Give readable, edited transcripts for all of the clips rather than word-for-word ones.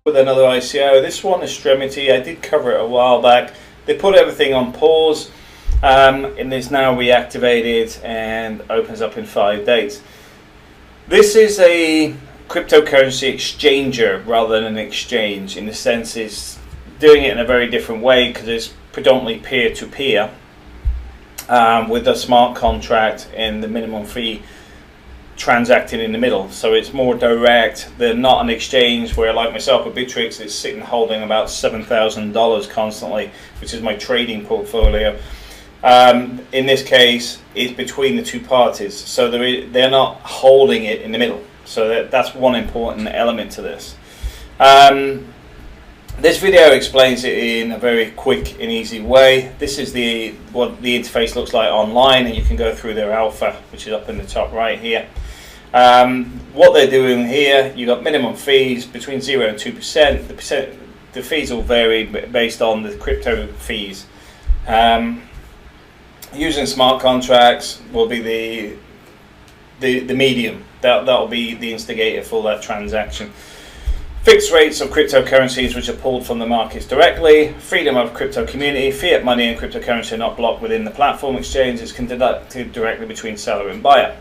With another ICO. This one is Streamity. I did cover it a while back. They put everything on pause and it's now reactivated and opens up in 5 days. This is a cryptocurrency exchanger rather than an exchange, in the sense it's doing it in a very different way because it's predominantly peer-to-peer with a smart contract and the minimum fee transacting in the middle, so it's more direct. They're not an exchange where, like myself with Bitrix, it's sitting holding about $7,000 constantly, which is my trading portfolio. In this case, it's between the two parties, so they're not holding it in the middle. So that's one important element to this. This video explains it in a very quick and easy way. This is what the interface looks like online, and you can go through their alpha, which is up in the top right here. What they're doing here, you've got minimum fees between 0 and 2%. The fees will vary based on the crypto fees. Using smart contracts will be the medium. That'll be the instigator for that transaction. Fixed rates of cryptocurrencies which are pulled from the markets directly. Freedom of crypto community. Fiat money and cryptocurrency are not blocked within the platform exchange. It's conducted directly between seller and buyer.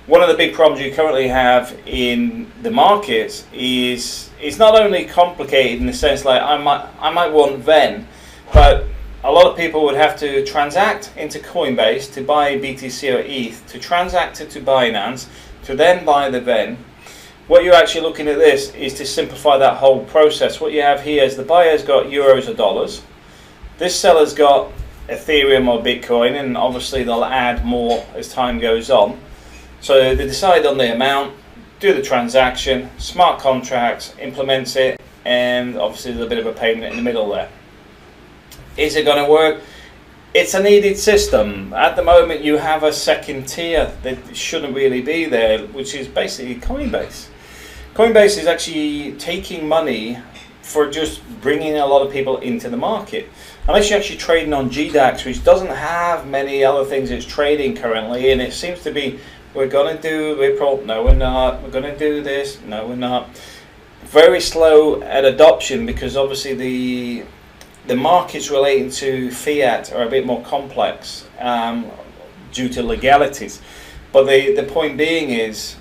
One of the big problems you currently have in the markets is it's not only complicated in the sense like I might want Ven, but a lot of people would have to transact into Coinbase to buy BTC or ETH, to transact it to Binance, to then buy the Ven. What you're actually looking at this is to simplify that whole process. What you have here is the buyer's got euros or dollars. This seller's got Ethereum or Bitcoin, and obviously they'll add more as time goes on. So they decide on the amount, do the transaction, smart contracts, implements it, and obviously there's a bit of a payment in the middle there. Is it going to work? It's a needed system. At the moment you have a second tier that shouldn't really be there, which is basically Coinbase. Coinbase is actually taking money for just bringing a lot of people into the market. Unless you're actually trading on GDAX, which doesn't have many other things it's trading currently, and it seems to be, we're going to do Ripple, no we're not, we're going to do this, no we're not. Very slow at adoption because obviously the markets relating to Fiat are a bit more complex due to legalities. But the point being is,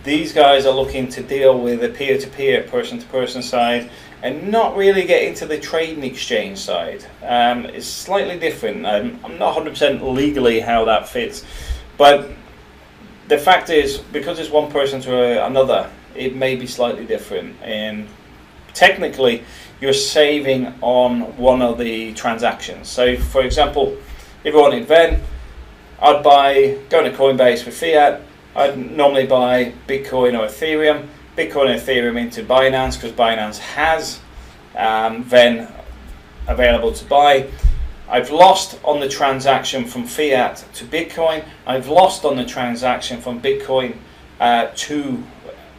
these guys are looking to deal with the peer-to-peer, person-to-person side, and not really get into the trading exchange side. It's slightly different. I'm not 100% legally how that fits, but the fact is, because it's one person to another, it may be slightly different, and technically you're saving on one of the transactions. So for example, if I wanted Ven, I'd go to Coinbase with Fiat. I'd normally buy Bitcoin or Ethereum, Bitcoin and Ethereum into Binance, because Binance has Ven available to buy. I've lost on the transaction from Fiat to Bitcoin. I've lost on the transaction from Bitcoin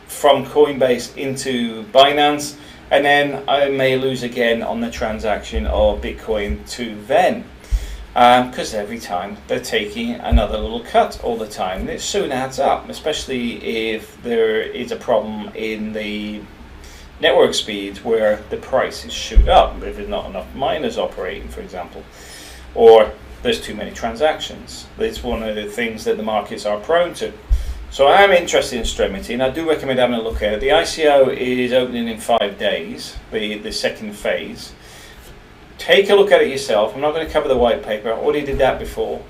from Coinbase into Binance. And then I may lose again on the transaction of Bitcoin to Ven, because every time they're taking another little cut all the time. And it soon adds up, especially if there is a problem in the network speeds where the prices shoot up, if there's not enough miners operating, for example, or there's too many transactions. It's one of the things that the markets are prone to. So I am interested in Streamity, and I do recommend having a look at it. The ICO is opening in 5 days, the second phase. Take a look at it yourself. I'm not going to cover the white paper. I already did that before.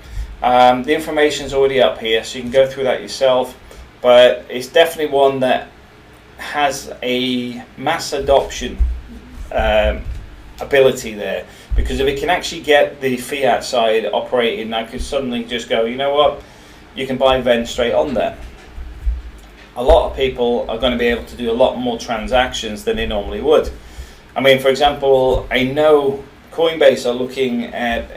The information is already up here, so you can go through that yourself. But it's definitely one that has a mass adoption ability there. Because if it can actually get the fiat side operating, I could suddenly just go, you know what, you can buy Ven straight on there. A lot of people are going to be able to do a lot more transactions than they normally would. I mean, for example, I know Coinbase are looking at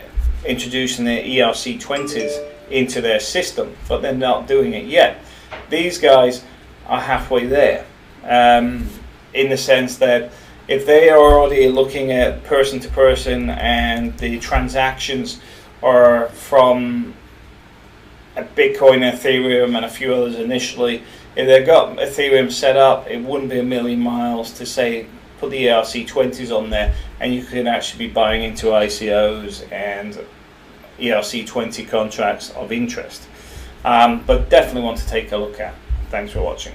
introducing their ERC20s into their system, but they're not doing it yet. These guys are halfway there, in the sense that if they are already looking at person to person and the transactions are from Bitcoin, Ethereum, and a few others initially. If they've got Ethereum set up, it wouldn't be a million miles to say put the ERC20s on there, and you could actually be buying into ICOs and ERC20 contracts of interest. But definitely want to take a look at. Thanks for watching.